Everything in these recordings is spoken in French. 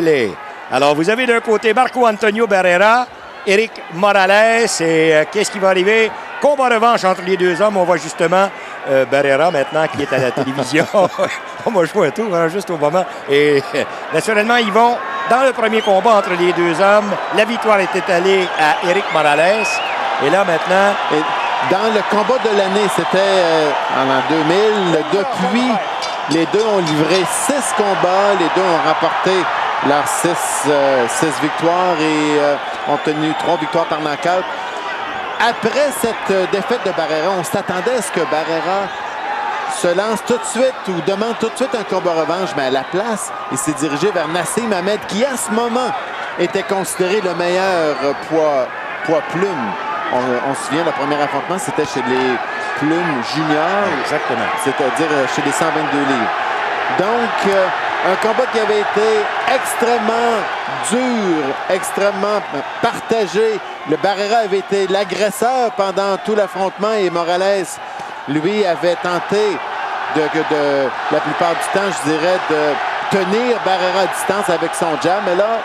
Tremblay. Alors, vous avez d'un côté Marco Antonio Barrera, Éric Morales, et qu'est-ce qui va arriver? Combat revanche entre les deux hommes. On voit justement Barrera maintenant qui est à la télévision. On va jouer un tour hein, juste au moment. Et naturellement, ils vont dans le premier combat entre les deux hommes. La victoire est étalée à Éric Morales. Et là maintenant... Dans le combat de l'année, c'était en l'an 2000. Depuis, les deux ont livré 6 combats. Les deux ont remporté leurs 6 victoires et ont tenu 3 victoires par knockout. Après cette défaite de Barrera, on s'attendait à ce que Barrera se lance tout de suite ou demande tout de suite un combat revanche. Mais à la place, il s'est dirigé vers Nassim Hamed, qui à ce moment était considéré le meilleur poids plume. On se souvient, le premier affrontement, c'était chez les plumes juniors. Exactement. C'est-à-dire chez les 122 livres. Donc, un combat qui avait été extrêmement dur, extrêmement partagé. Le Barrera avait été l'agresseur pendant tout l'affrontement et Morales, lui, avait tenté la plupart du temps, je dirais, de tenir Barrera à distance avec son jab. Mais là,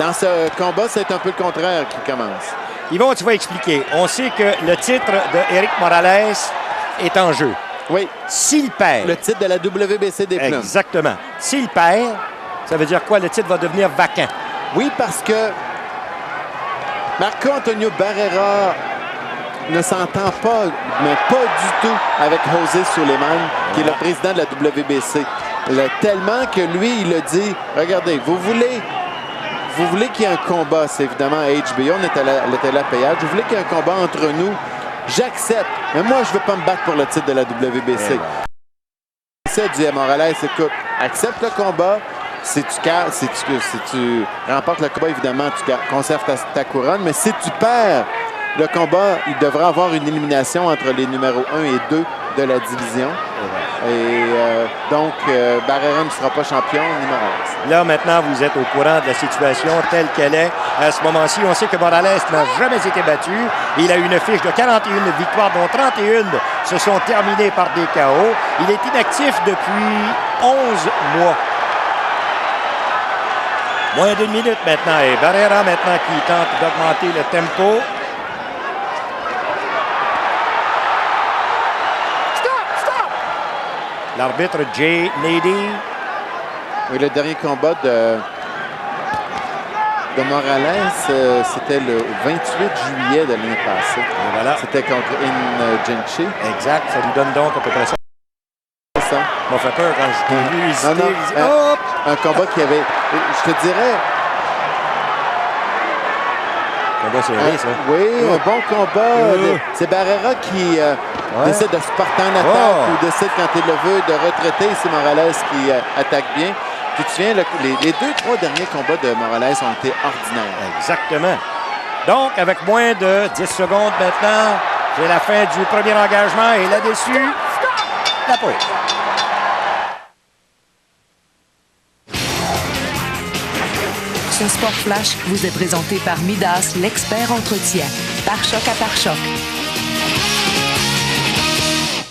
dans ce combat, c'est un peu le contraire qui commence. Yvon, tu vas expliquer. On sait que le titre de Éric Morales est en jeu. Oui. S'il perd... Le titre de la WBC des plumes. Exactement. S'il perd, ça veut dire quoi? Le titre va devenir vacant. Oui, parce que Marco Antonio Barrera ne s'entend pas, mais pas du tout, avec José Suleiman, qui est le président de la WBC. Tellement que lui, il a dit, regardez, vous voulez qu'il y ait un combat, c'est évidemment HBO, on était à la payage. Vous voulez qu'il y ait un combat entre nous, j'accepte. Mais moi, je ne veux pas me battre pour le titre de la WBC. C'est dit à Morales, écoute, accepte le combat. Si tu remportes le combat, évidemment, tu conserves ta couronne. Mais si tu perds le combat, il devrait y avoir une élimination entre les numéros 1 et 2 de la division. Et donc, Barrera ne sera pas champion ni Morales. Là, maintenant, vous êtes au courant de la situation telle qu'elle est. À ce moment-ci, on sait que Morales n'a jamais été battu. Il a une fiche de 41 victoires, dont 31 se sont terminées par des KO. Il est inactif depuis 11 mois. Moins d'une minute maintenant. Et Barrera, maintenant, qui tente d'augmenter le tempo. L'arbitre Jay Nady. Oui, le dernier combat de Morales, c'était le 28 juillet de l'année passée. Voilà. C'était contre Jinchi. Exact. Ça lui donne donc à peu près ça. C'est ça. Ça m'a fait peur quand je t'ai vu hésiter. Un combat qui avait, je te dirais... Combat serré, ça. Oui, un bon combat. C'est Barrera qui décide de se porter en attaque ou décide, quand il le veut, de retraiter. C'est Morales qui attaque bien. Tu te souviens, les 2-3 derniers combats de Morales ont été ordinaires. Exactement. Donc, avec moins de 10 secondes maintenant, c'est la fin du premier engagement. Et là-dessus, la pause. Ce Sport Flash vous est présenté par Midas, l'expert entretien. Pare-choc à pare-choc.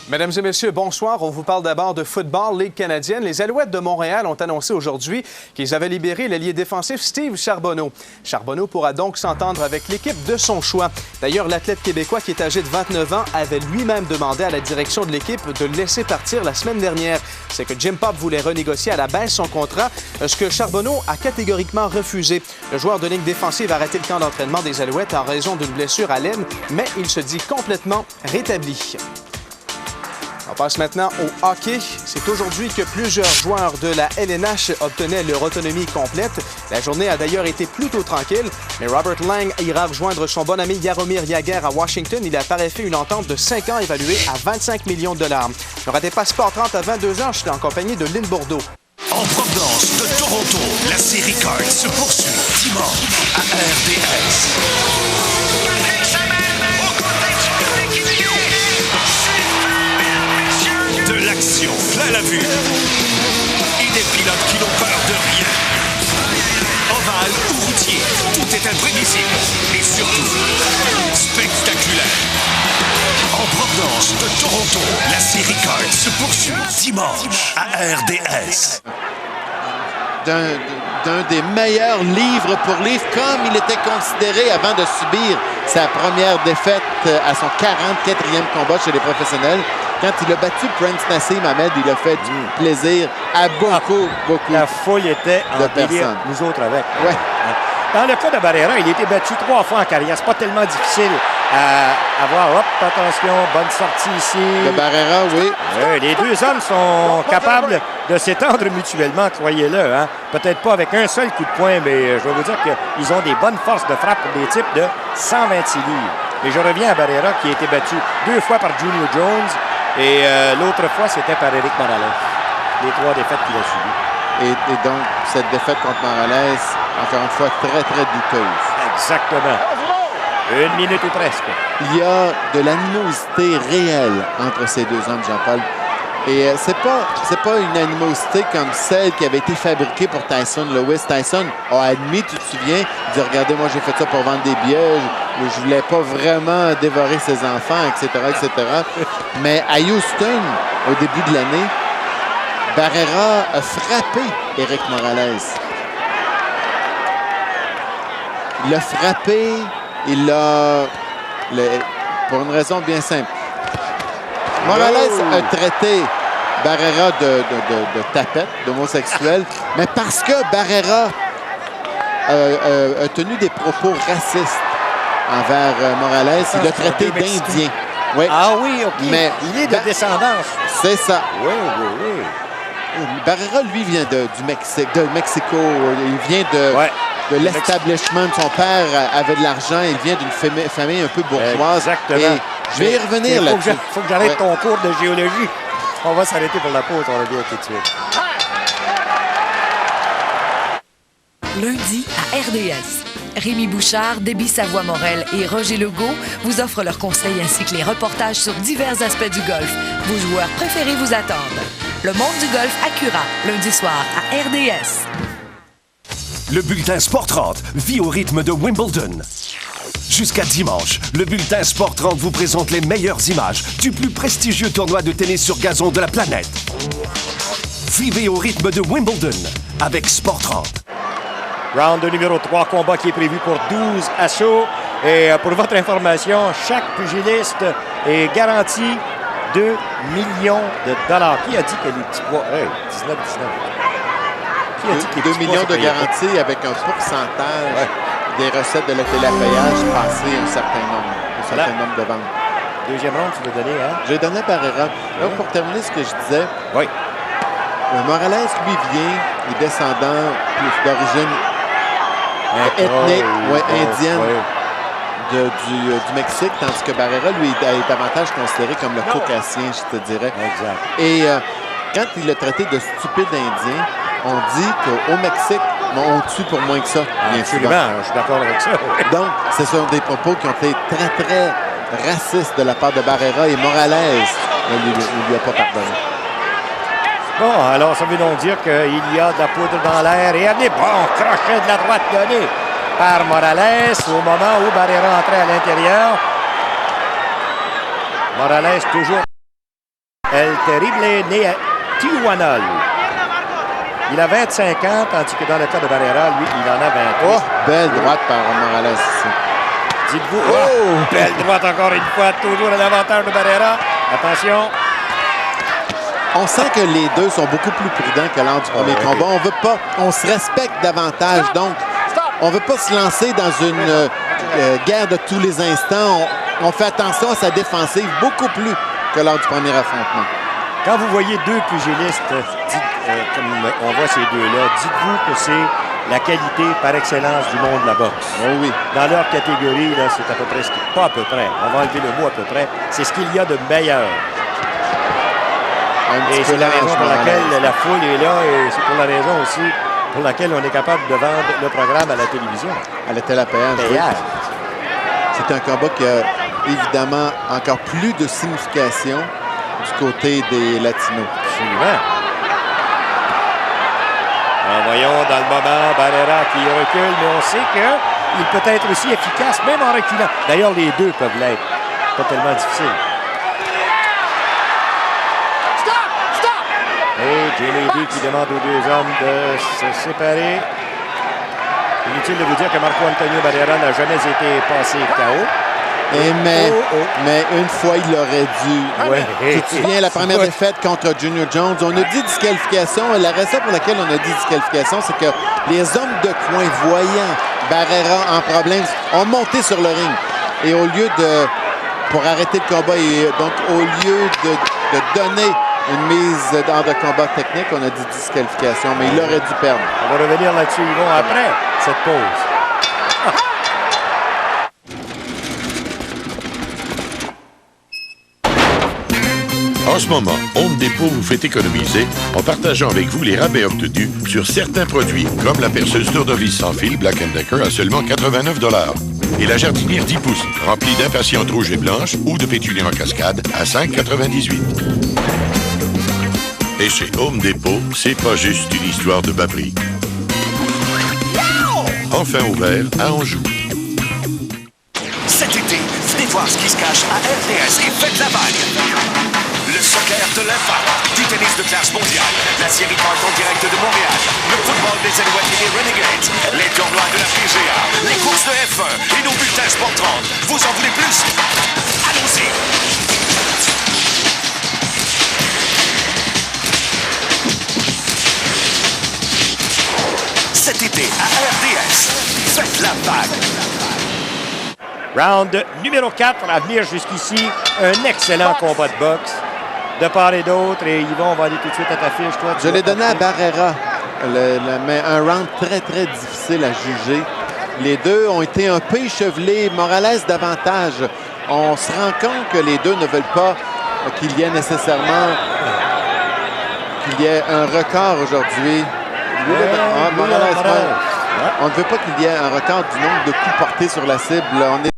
Mesdames et messieurs, bonsoir. On vous parle d'abord de Football Ligue canadienne. Les Alouettes de Montréal ont annoncé aujourd'hui qu'ils avaient libéré l'ailier défensif Steve Charbonneau. Charbonneau pourra donc s'entendre avec l'équipe de son choix. D'ailleurs, l'athlète québécois qui est âgé de 29 ans avait lui-même demandé à la direction de l'équipe de le laisser partir la semaine dernière. C'est que Jim Popp voulait renégocier à la baisse son contrat, ce que Charbonneau a catégoriquement refusé. Le joueur de ligne défensive a arrêté le camp d'entraînement des Alouettes en raison d'une blessure à l'aine, mais il se dit complètement rétabli. On passe maintenant au hockey. C'est aujourd'hui que plusieurs joueurs de la LNH obtenaient leur autonomie complète. La journée a d'ailleurs été plutôt tranquille, mais Robert Lang ira rejoindre son bon ami Jaromir Jagr à Washington. Il a fait une entente de 5 ans évaluée à 25 millions de $. Ne ratez pas Sport 30 à 22h. Je suis en compagnie de Lynn Bourdeau. En provenance de Toronto, la série Card se poursuit dimanche à RDS. De l'action plein la vue et des pilotes qui n'ont peur de rien. Ovale ou routier, tout est imprévisible et surtout spectaculaire. En provenance de Toronto, la série Card se poursuit dimanche à RDS. un des meilleurs livre pour livre, comme il était considéré avant de subir sa première défaite à son 44e combat chez les professionnels. Quand il a battu Prince Nassim Ahmed, il a fait du plaisir à beaucoup La foule était en de délire, personnes. nous autres avec. Ouais. Dans le cas de Barrera, il a été battu 3 fois en carrière. C'est pas tellement difficile à avoir. Hop, attention, bonne sortie ici. De Barrera, oui. Les deux hommes sont capables de s'étendre mutuellement, croyez-le. Hein? Peut-être pas avec un seul coup de poing, mais je vais vous dire qu'ils ont des bonnes forces de frappe pour des types de 126 livres. Mais je reviens à Barrera qui a été battu 2 fois par Junior Jones et l'autre fois, c'était par Eric Morales. Les 3 défaites qu'il a subies. Et donc, cette défaite contre Morales, encore une fois, très, très douteuse. Exactement. 1 minute ou presque. Il y a de l'animosité réelle entre ces deux hommes, Jean-Paul. Et c'est pas une animosité comme celle qui avait été fabriquée pour Tyson Lewis. Tyson a admis, tu te souviens, il dit « Regardez, moi, j'ai fait ça pour vendre des billets. Je voulais pas vraiment dévorer ses enfants, etc., etc. » Mais à Houston, au début de l'année, Barrera a frappé Eric Morales. Il l'a frappé, pour une raison bien simple. Morales a traité Barrera de tapette, d'homosexuel, mais parce que Barrera a tenu des propos racistes envers Morales, il l'a traité d'Indien. Oui. Ah oui, OK. Mais il est de descendance. C'est ça. Oui, oui, oui. Barrera, lui, vient du Mexique, de Mexico. Il vient de l'establishment. Son père avait de l'argent. Il vient d'une famille un peu bourgeoise. Exactement. Et je vais y revenir là-dessus. Il faut que j'arrête ton cours de géologie. On va s'arrêter pour la pause. On revient tout de suite. Lundi à RDS. Rémi Bouchard, Déby Savoie-Morel et Roger Legault vous offrent leurs conseils ainsi que les reportages sur divers aspects du golf. Vos joueurs préférés vous attendent. Le monde du golf Acura, lundi soir à RDS. Le bulletin Sport 30 vit au rythme de Wimbledon. Jusqu'à dimanche, le bulletin Sport 30 vous présente les meilleures images du plus prestigieux tournoi de tennis sur gazon de la planète. Vivez au rythme de Wimbledon avec Sport 30. Round de numéro 3, combat qui est prévu pour 12 assauts. Et pour votre information, chaque pugiliste est garanti 2 millions de dollars. Qui a dit que les petits poids... Hey, 19. Qui a dit que les 2 petits millions poids, de ça payait pas? garantie avec un pourcentage des recettes de la télépayage passé un certain nombre de ventes. Deuxième round, tu veux donner, hein? J'ai donné à Barrera. Là, pour terminer ce que je disais, Oui. Morales, lui, vient des descendants plus d'origine ethnique, indienne du Mexique, tandis que Barrera, lui, est davantage considéré comme le caucasien, je te dirais. Exact. Et quand il l'a traité de stupide indien, on dit qu'au Mexique, on tue pour moins que ça. bien souvent. Absolument, je suis d'accord avec ça. Donc, ce sont des propos qui ont été très, très racistes de la part de Barrera et Morales ne lui a pas pardonné. Bon, alors ça veut donc dire qu'il y a de la poudre dans l'air et amené. Bon, crochet de la droite donné par Morales au moment où Barrera entrait à l'intérieur. Morales toujours El Terrible, né à Tijuana, lui. Il a 25 ans, tandis que dans le cas de Barrera, lui, il en a 28. Oh, belle droite par Morales ici. Dites-vous, belle droite encore une fois, toujours à l'avantage de Barrera. Attention. On sent que les deux sont beaucoup plus prudents que lors du premier combat. On se respecte davantage, donc on ne veut pas se lancer dans une guerre de tous les instants. On fait attention à sa défensive beaucoup plus que lors du premier affrontement. Quand vous voyez deux pugilistes, comme on voit ces deux-là, dites-vous que c'est la qualité par excellence du monde de la boxe. Oh oui. Dans leur catégorie, là, c'est à peu près pas à peu près. On va enlever le mot à peu près. C'est ce qu'il y a de meilleur. Et c'est la raison pour laquelle la foule est là et c'est pour la raison aussi pour laquelle on est capable de vendre le programme à la télévision. À la télépayage, oui. C'est un combat qui a évidemment encore plus de signification du côté des Latinos. Absolument. Voyons dans le moment Barrera qui recule, mais on sait qu'il peut être aussi efficace, même en reculant. D'ailleurs, les deux peuvent l'être. Pas tellement difficile. Et Jimmy D qui demande aux deux hommes de se séparer. Inutile de vous dire que Marco Antonio Barrera n'a jamais été passé KO. Mais une fois, il aurait dû. Ouais. Tu te souviens, la première défaite contre Junior Jones, on a dit disqualification. Et la raison pour laquelle on a dit disqualification, c'est que les hommes de coin, voyant Barrera en problème, ont monté sur le ring. Et au lieu de... pour arrêter le combat, et donc au lieu de donner une mise hors de combat technique, on a dit disqualification, mais il aurait dû perdre. On va revenir là-dessus, Yvon, après cette pause. En ce moment, Home Depot vous fait économiser en partageant avec vous les rabais obtenus sur certains produits, comme la perceuse tournevis sans fil Black & Decker à seulement 89 $ et la jardinière 10 pouces remplie d'impatientes rouges et blanches ou de pétunies en cascade à 5,98 $. Et chez Home Depot, c'est pas juste une histoire de bas prix. Enfin ouvert à Anjou. Cet été, venez voir ce qui se cache à RDS et faites la vague. Le soccer de l'Impact, du tennis de classe mondiale, la série Park en direct de Montréal, le football des Alouettes et des Renegades, les tournois de la PGA, les courses de F1 et nos bulletins Sport 30. Vous en voulez plus? Allons-y! Cet été à RDS, faites la vague. Round numéro 4 à venir jusqu'ici. Un excellent combat de boxe de part et d'autre. Et Yvon, on va aller tout de suite à ta fiche. Toi, Je l'ai donné à Barrera, mais un round très, très difficile à juger. Les deux ont été un peu échevelés. Morales davantage. On se rend compte que les deux ne veulent pas qu'il y ait nécessairement un record aujourd'hui. Morales. On ne veut pas qu'il y ait un record du nombre de coups portés sur la cible. On est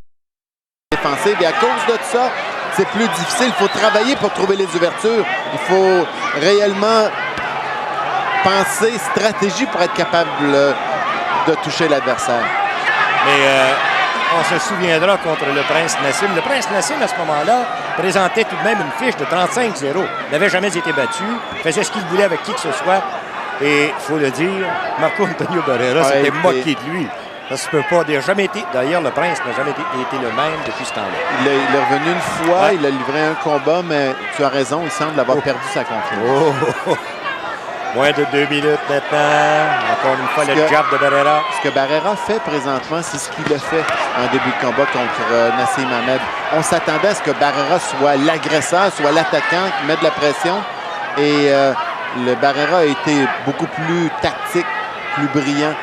défensif et à cause de ça, c'est plus difficile. Il faut travailler pour trouver les ouvertures. Il faut réellement penser stratégie pour être capable de toucher l'adversaire. Mais on se souviendra contre le Prince Nassim. Le Prince Nassim, à ce moment-là, présentait tout de même une fiche de 35-0. Il n'avait jamais été battu. Faisait ce qu'il voulait avec qui que ce soit. Et il faut le dire, Marco Antonio Barrera s'était moqué de lui. Ça se peut pas dire. Jamais été. D'ailleurs, le Prince n'a jamais été le même depuis ce temps-là. Il est revenu une fois, il a livré un combat, mais tu as raison, il semble avoir perdu sa confiance. Moins de 2 minutes maintenant. Encore une fois, le jab de Barrera. Ce que Barrera fait présentement, c'est ce qu'il a fait en début de combat contre Nassim Hamed. On s'attendait à ce que Barrera soit l'agresseur, soit l'attaquant, qui met de la pression. Et le Barrera a été beaucoup plus tactique, plus brillant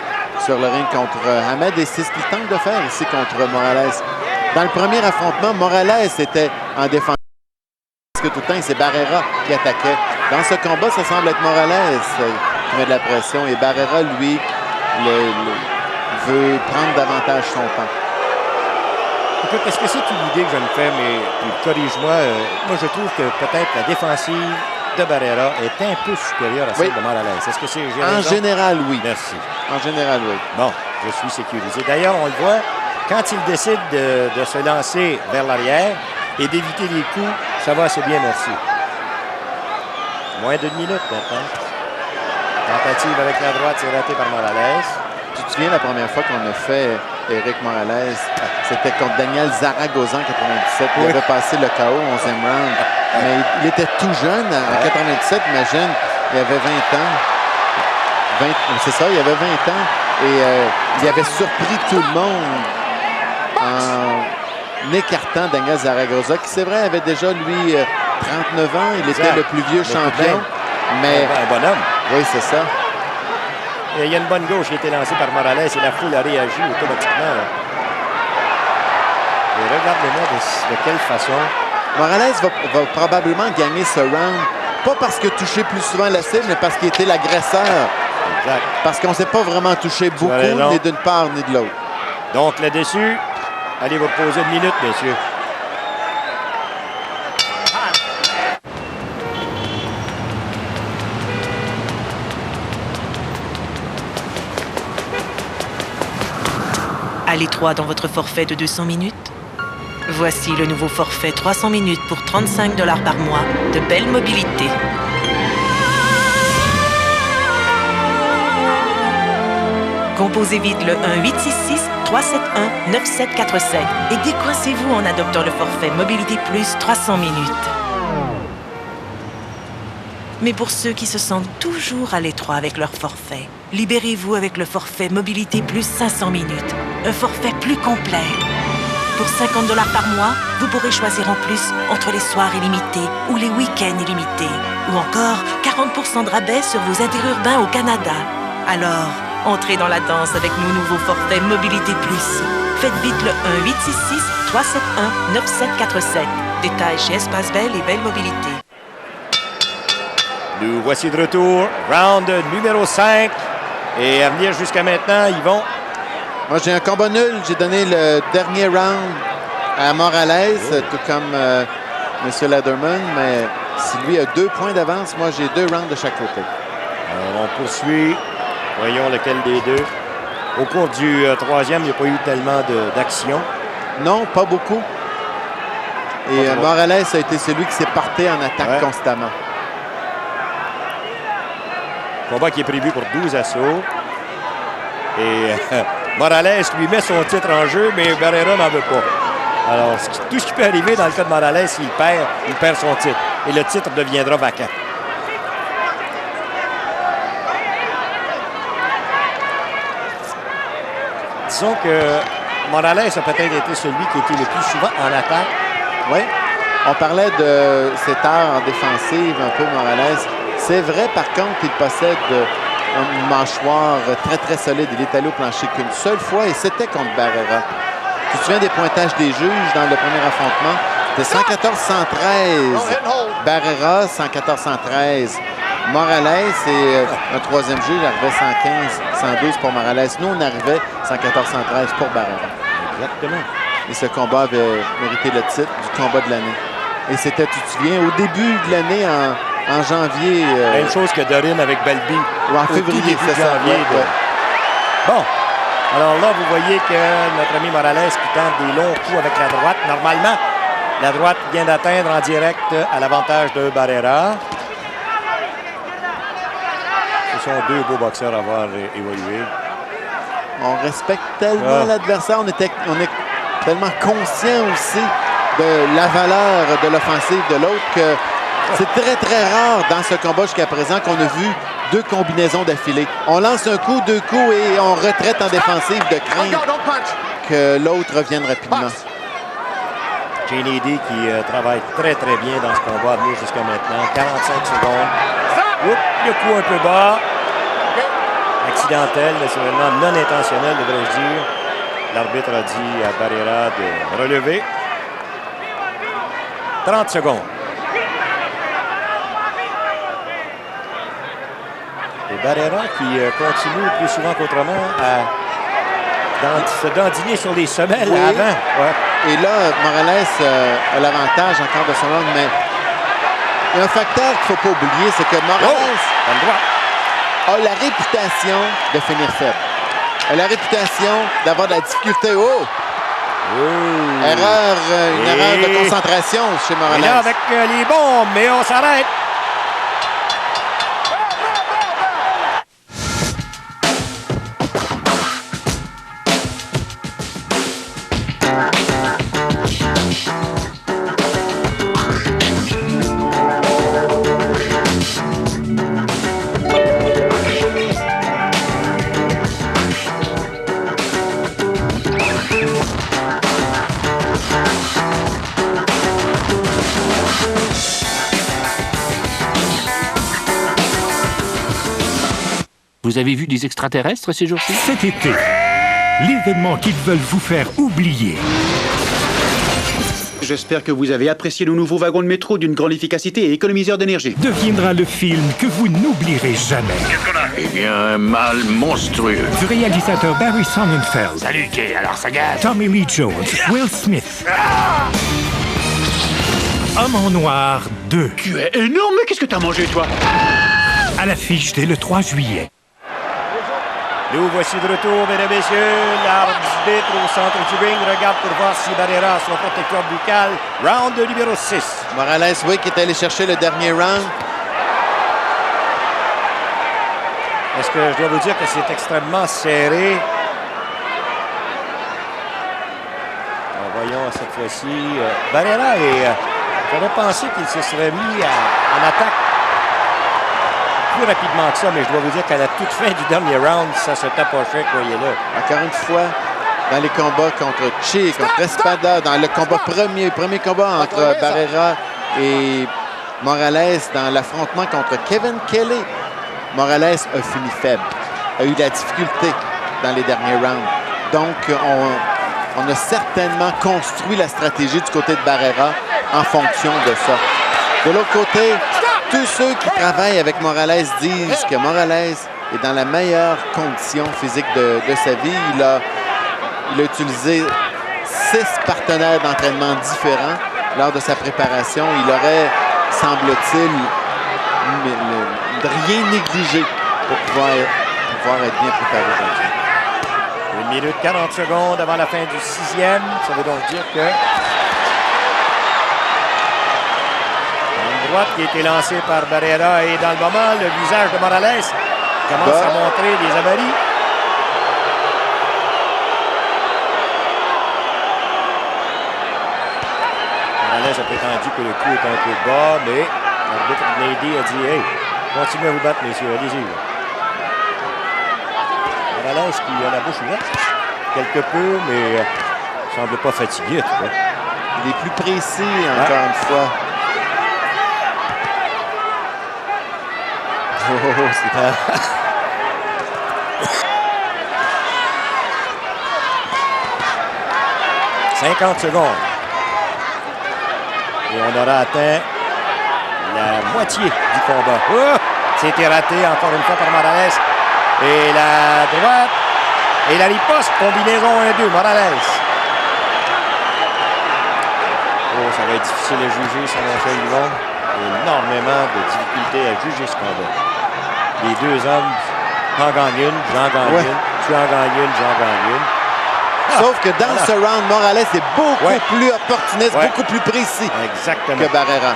sur le ring contre Hamed. Et c'est ce qu'il tente de faire ici contre Morales. Dans le premier affrontement, Morales était en défense. Parce que tout le temps, c'est Barrera qui attaquait. Dans ce combat, ça semble être Morales qui met de la pression. Et Barrera, lui, veut prendre davantage son temps. Écoute, est-ce que c'est une idée que je me fais, mais corrige-moi. Moi, je trouve que peut-être la défensive de Barrera est un peu supérieure à celle de Morales. Est-ce que c'est En général, oui. Merci. En général, oui. Bon, je suis sécurisé. D'ailleurs, on le voit, quand il décide de se lancer vers l'arrière et d'éviter les coups, ça va assez bien, merci. Moins d'une minute maintenant. Tentative avec la droite, c'est raté par Morales. Tu te souviens la première fois qu'on a fait Éric Morales, c'était contre Daniel Zaragoza en 97. Il avait passé le KO au 11e round. Mais il était tout jeune en 97, imagine. Il avait 20 ans. C'est ça, il avait 20 ans. Et il avait surpris tout le monde en écartant Daniel Zaragoza, qui c'est vrai avait déjà, lui, 39 ans. Il était le plus vieux champion. Mais un bonhomme. Oui, c'est ça. Et il y a une bonne gauche qui a été lancée par Morales et la foule a réagi automatiquement. Là. Et regardez-moi de quelle façon. Morales va probablement gagner ce round, pas parce qu'il a touché plus souvent la cible, mais parce qu'il était l'agresseur. Exact. Parce qu'on ne s'est pas vraiment touché beaucoup, ni d'une part ni de l'autre. Donc là-dessus, allez vous reposer une minute, messieurs. À l'étroit dans votre forfait de 200 minutes? Voici le nouveau forfait 300 minutes pour 35 $ par mois de Belle Mobilité. Composez vite le 1-866-371-9747 et décoincez-vous en adoptant le forfait Mobilité Plus 300 minutes. Mais pour ceux qui se sentent toujours à l'étroit avec leur forfait, libérez-vous avec le forfait Mobilité Plus 500 minutes, un forfait plus complet. Pour 50 $ par mois, vous pourrez choisir en plus entre les soirs illimités ou les week-ends illimités, ou encore 40 % de rabais sur vos interurbains au Canada. Alors, entrez dans la danse avec nos nouveaux forfaits Mobilité Plus. Faites vite le 1-866-371-9747. Détails chez Espace Belle et Belle Mobilité. Nous voici de retour. Round numéro 5. Et à venir jusqu'à maintenant, Yvon. Moi, j'ai un combat nul. J'ai donné le dernier round à Morales, tout comme M. Lederman. Mais si lui a 2 points d'avance, moi, j'ai 2 rounds de chaque côté. Alors, on poursuit. Voyons lequel des deux. Au cours du troisième, il n'y a pas eu tellement d'action. Non, pas beaucoup. Et Morales a été celui qui s'est porté en attaque constamment. Combat qui est prévu pour 12 assauts. Et Morales lui met son titre en jeu, mais Barrera n'en veut pas. Alors, tout ce qui peut arriver dans le cas de Morales, il perd son titre. Et le titre deviendra vacant. Disons que Morales a peut-être été celui qui a été le plus souvent en attaque. Oui. On parlait de cet art en défensive, un peu Morales. C'est vrai, par contre, qu'il possède une mâchoire très, très solide. Il est allé au plancher qu'une seule fois et c'était contre Barrera. Tu te souviens des pointages des juges dans le premier affrontement? C'était 114-113. Barrera, 114-113. Morales et un troisième juge arrivait 115-112 pour Morales. Nous, on arrivait 114-113 pour Barrera. Exactement. Et ce combat avait mérité le titre du combat de l'année. Et c'était, tu te souviens, au début de l'année, en janvier. Même chose que Dorin avec Belby. Ou en février, c'est ça. Janvier, Bon. Alors là, vous voyez que notre ami Morales qui tente des longs coups avec la droite. Normalement, la droite vient d'atteindre en direct à l'avantage de Barrera. Ce sont 2 beaux boxeurs à avoir évolué. On respecte tellement l'adversaire. On est tellement conscient aussi de la valeur de l'offensive de l'autre que c'est très, très rare dans ce combat jusqu'à présent qu'on a vu 2 combinaisons d'affilée. On lance un coup, 2 coups et on retraite en défensive de crainte que l'autre revienne rapidement. J.D. qui travaille très, très bien dans ce combat à venir jusqu'à maintenant. 45 secondes. Oups, le coup un peu bas. Accidentel, naturellement non intentionnel, devrais-je dire. L'arbitre a dit à Barrera de relever. 30 secondes. Et Barrera qui continue plus souvent qu'autrement à se dandiner sur les semelles avant. Ouais. Et là, Morales a l'avantage encore de son angle, mais il y a un facteur qu'il ne faut pas oublier, c'est que Morales a la réputation de finir faible. A la réputation d'avoir de la difficulté. Une erreur de concentration chez Morales. Et là, avec les bombes, mais on s'arrête. Vous avez vu des extraterrestres ces jours-ci? Cet été, l'événement qu'ils veulent vous faire oublier. J'espère que vous avez apprécié nos nouveaux wagons de métro d'une grande efficacité et économiseur d'énergie. Deviendra le film que vous n'oublierez jamais. Qu'est-ce qu'on a? Eh bien, un mal monstrueux. Du réalisateur Barry Sonnenfeld. Salut, Kay, alors ça gâte. Tommy Lee Jones, Will Smith. Homme en noir 2. Tu es énorme, mais qu'est-ce que t'as mangé, toi? À l'affiche dès le 3 juillet. Nous voici de retour, mesdames et messieurs. L'arbitre au centre du ring regarde pour voir si Barrera a son protecteur buccal. Round numéro 6. Morales, oui, qui est allé chercher le dernier round. parce que je dois vous dire que c'est extrêmement serré. Voyons cette fois-ci. Barrera, j'aurais pensé qu'il se serait mis en attaque plus rapidement que ça, mais je dois vous dire qu'à la toute fin du dernier round, ça se tapochait, croyez-le. Encore une fois, dans les combats contre Che, contre Espada, dans le combat premier combat entre Barrera et Morales, dans l'affrontement contre Kevin Kelly, Morales a fini faible, a eu de la difficulté dans les derniers rounds. Donc, on a certainement construit la stratégie du côté de Barrera en fonction de ça. De l'autre côté, tous ceux qui travaillent avec Morales disent que Morales est dans la meilleure condition physique de sa vie. Il a utilisé 6 partenaires d'entraînement différents lors de sa préparation. Il aurait, semble-t-il, rien négligé pour pouvoir être bien préparé aujourd'hui. 1 minute 40 secondes avant la fin du 6e. Ça veut donc dire que une droite qui a été lancée par Barrera et dans le moment, le visage de Morales commence à montrer des avaries. Morales a prétendu que le coup est un peu bas, mais l'arbitre Nady a dit « Hey, continuez à vous battre, messieurs, allez-y. » Morales qui a la bouche ouverte, quelque peu, mais ne semble pas fatigué. Il est plus précis, encore une fois. C'est 50 secondes. Et on aura atteint la moitié du combat. Oh! C'était raté encore une fois par Morales. Et la droite. Et la riposte. Combinaison 1-2. Morales. Oh, ça va être difficile à juger, ça mon cher Yvon. Énormément de difficultés à juger ce combat. Les deux hommes, j'en gagne une, j'en gagne une, tu en gagnes une, j'en gagne une. Sauf que dans ce round, Morales est beaucoup plus opportuniste, beaucoup plus précis que Barrera.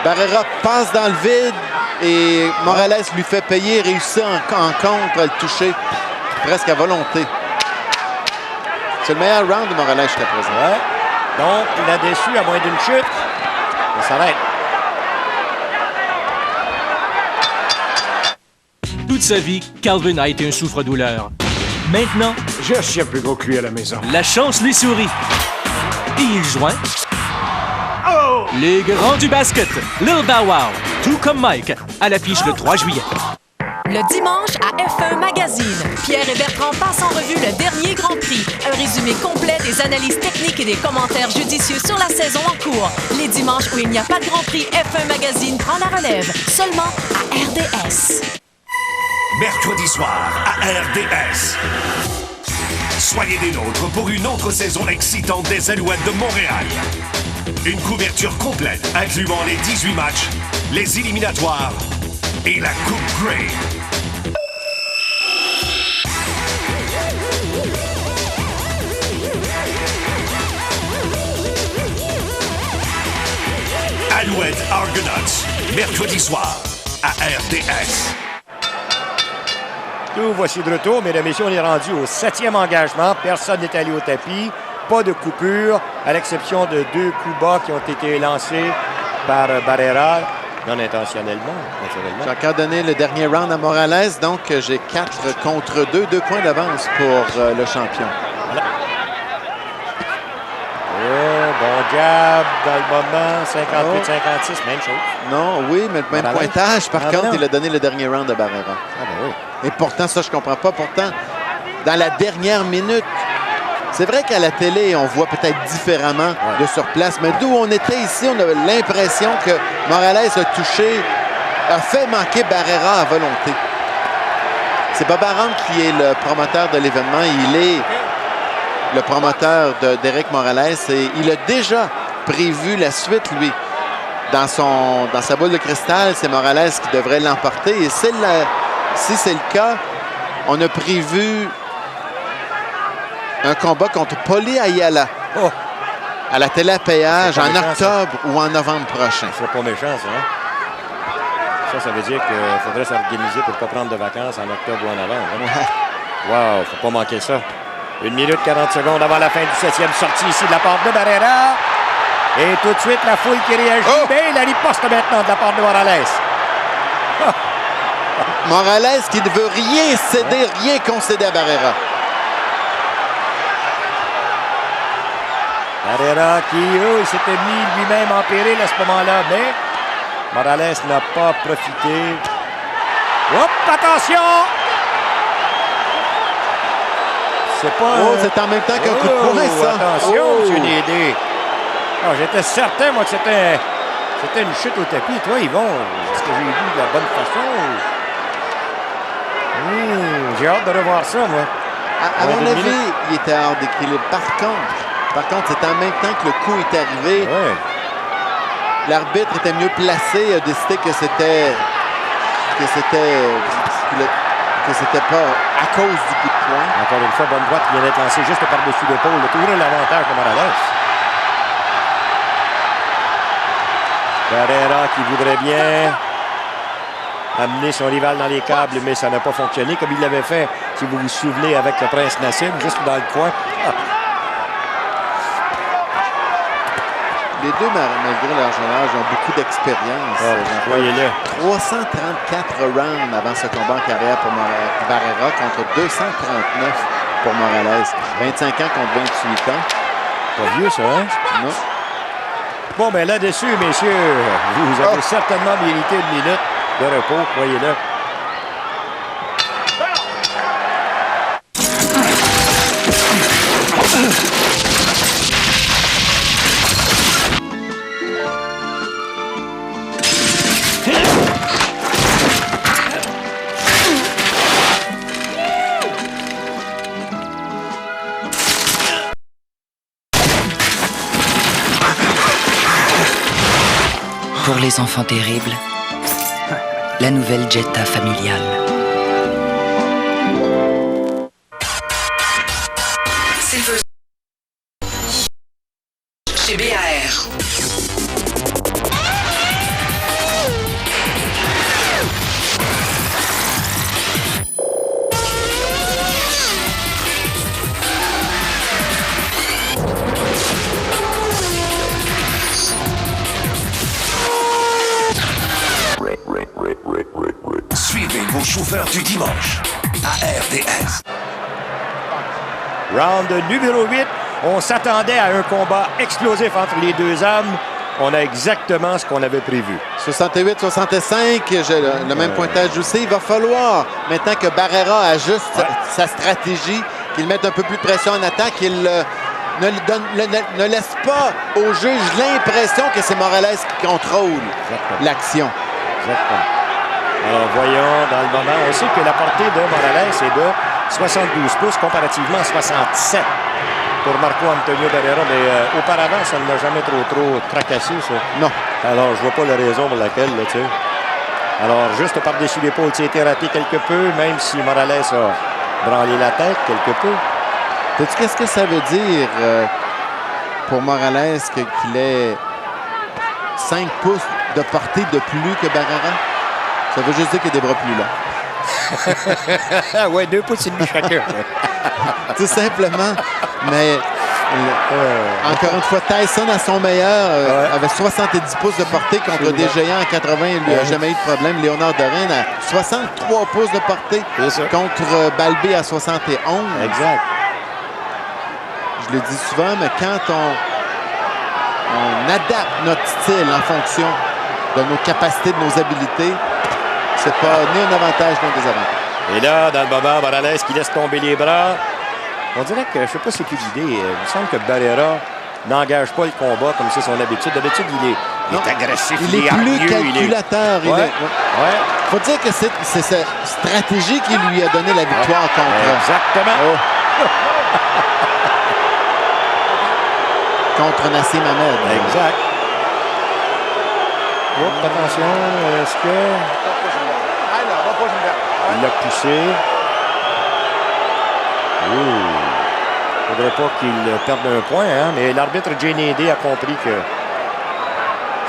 Barrera passe dans le vide et Morales lui fait payer, réussit en contre à le toucher presque à volonté. C'est le meilleur round de Morales jusqu'à présent. Donc, il a déçu à moins d'une chute. Ça s'arrête. Toute sa vie, Calvin a été un souffre-douleur. Maintenant, j'ai aussi un plus gros cul à la maison. La chance lui sourit. Et il joint les grands du basket, Lil Bow Wow, tout comme Mike, à l'affiche le 3 juillet. Le dimanche, à F1 Magazine, Pierre et Bertrand passent en revue le dernier Grand Prix. Un résumé complet des analyses techniques et des commentaires judicieux sur la saison en cours. Les dimanches où il n'y a pas de Grand Prix, F1 Magazine prend la relève. Seulement à RDS. Mercredi soir, à RDS. Soyez des nôtres pour une autre saison excitante des Alouettes de Montréal. Une couverture complète incluant les 18 matchs, les éliminatoires et la Coupe Grey. Alouettes Argonauts, mercredi soir, à RDS. Nous voici de retour, mesdames et messieurs, on est rendu au 7e engagement. Personne n'est allé au tapis. Pas de coupure, à l'exception de 2 coups bas qui ont été lancés par Barrera, non intentionnellement, naturellement. J'ai encore donné le dernier round à Morales, donc j'ai 4 contre 2, 2 points d'avance pour le champion. Voilà. Bon jab dans le moment, 58-56, même chose. Non, oui, mais le même pointage. Par contre, il a donné le dernier round à Barrera. Ah ben oui. Et pourtant, ça, je comprends pas. Pourtant, dans la dernière minute, c'est vrai qu'à la télé, on voit peut-être différemment de sur place, mais d'où on était ici, on avait l'impression que Morales a touché, a fait manquer Barrera à volonté. C'est Bob Arum qui est le promoteur de l'événement. Il est le promoteur d'Éric Morales et il a déjà prévu la suite, lui. Dans sa boule de cristal, c'est Morales qui devrait l'emporter. Et si c'est le cas, on a prévu un combat contre Paulie Ayala à la télé à péage en octobre ou en novembre prochain. C'est pas méchant, ça, hein? Ça veut dire qu'il faudrait s'organiser pour ne pas prendre de vacances en octobre ou en novembre. Hein? Wow, faut pas manquer ça. 1 minute 40 secondes avant la fin du 7e, sortie ici de la part de Barrera. Et tout de suite, la foule qui réagit. Mais la riposte maintenant de la part de Morales. Morales qui ne veut rien céder, rien concéder à Barrera. Barrera qui, il s'était mis lui-même en péril à ce moment-là, mais Morales n'a pas profité. Hop, attention! C'est pas... c'est en même temps qu'un coup de poing, ça. Attention, M. Nédé. J'étais certain, moi, que c'était une chute au tapis. Toi, Yvon, est-ce que j'ai vu de la bonne façon? J'ai hâte de revoir ça, moi. À mon avis, il était hors d'équilibre. Par contre, c'était en même temps que le coup est arrivé. Ouais. L'arbitre était mieux placé, a décidé que c'était pas à cause du coup de poing. Encore une fois, bonne droite qui vient d'être lancée juste par-dessus l'épaule. Toujours l'avantage de Morales. Barrera qui voudrait bien amener son rival dans les câbles, mais ça n'a pas fonctionné comme il l'avait fait, si vous vous souvenez, avec le Prince Nassim, juste dans le coin. Les deux, malgré leur jeune âge, ont beaucoup d'expérience. Voyez-le. 334 rounds avant ce combat en carrière pour Barrera contre 239 pour Morales. 25 ans contre 28 ans. Pas vieux, ça, hein? Non. Bon, ben là-dessus, messieurs, vous avez certainement mérité 1 minute de repos, voyez-le. Pour les enfants terribles, la nouvelle Jetta familiale. Silver chez BAR. Suivez vos chauffeurs du dimanche à RDS. Round numéro 8. On s'attendait à un combat explosif entre les deux hommes. On a exactement ce qu'on avait prévu. 68-65, j'ai le même pointage aussi. Il va falloir, maintenant que Barrera ajuste sa stratégie, qu'il mette un peu plus de pression en attaque, qu'il ne laisse pas au juge l'impression que c'est Morales qui contrôle l'action. Exactement. Alors, voyons, dans le moment, on sait que la portée de Morales est de 72 pouces comparativement à 67 pour Marco Antonio Barrera, mais auparavant, ça ne l'a jamais trop tracassé, ça. Non. Alors, je vois pas la raison pour laquelle, là, tu sais. Alors, juste par-dessus l'épaule, tu as été raté quelque peu, même si Morales a branlé la tête quelque peu. Sais-tu qu'est-ce que ça veut dire pour Morales qu'il ait 5 pouces de portée de plus que Barrera? Ça veut juste dire qu'il y a des bras plus longs. Ouais, 2 pouces et demi chacun. Tout simplement. Mais encore une fois, Tyson à son meilleur avait 70 pouces de portée contre des géants à 80. Il lui a jamais eu de problème. Léonard Dorin à 63 pouces de portée contre Balbé à 71. Exact. Je le dis souvent, mais quand on adapte notre style en fonction de nos capacités, de nos habiletés, c'est pas ni un avantage ni un désavantage. Et là, dans le moment, Morales qui laisse tomber les bras. On dirait que, je ne sais pas si c'est l'idée, il me semble que Barrera n'engage pas le combat comme c'est son habitude. D'habitude, il est agressif, il est plus calculateur. Il faut dire que c'est sa stratégie qui lui a donné la victoire contre... Exactement. Contre Nassim Ahmed. Exact. Attention, est-ce que... Il l'a poussé. Il ne faudrait pas qu'il perde un point, hein? Mais l'arbitre Jay Nédé a compris que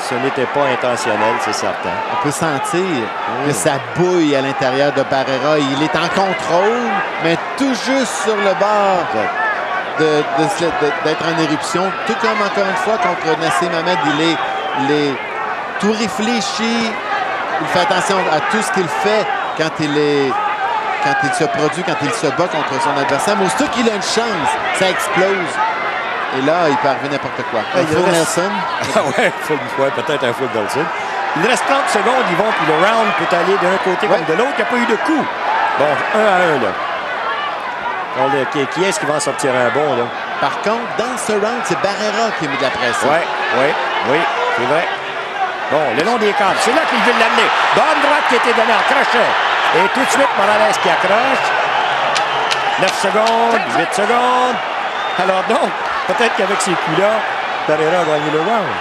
ce n'était pas intentionnel, c'est certain. On peut sentir que ça bouille à l'intérieur de Barrera. Il est en contrôle, mais tout juste sur le bord d'être en éruption. Tout comme, encore une fois, contre Nassim Hamed, il est tout réfléchi. Il fait attention à tout ce qu'il fait quand il se produit, quand il se bat contre son adversaire. Mais aussitôt qu'il a une chance, ça explose. Et là, il peut arriver n'importe quoi. Un full Nelson. Ah ouais, peut-être un full Nelson. Il reste 30 secondes, ils vont, puis le round peut aller d'un côté comme de l'autre. Il n'y a pas eu de coup. Bon, 1 à 1, là. Alors, qui est-ce qui va en sortir un bon, là? Par contre, dans ce round, c'est Barrera qui a mis de la pression. Oui, c'est vrai. Bon, le long des câbles, c'est là qu'il veut l'amener. Bonne droite qui a été donnée en crochet. Et tout de suite, Morales qui accroche. 9 secondes, 8 secondes. Alors donc, peut-être qu'avec ces coups-là, Barrera a gagné le round.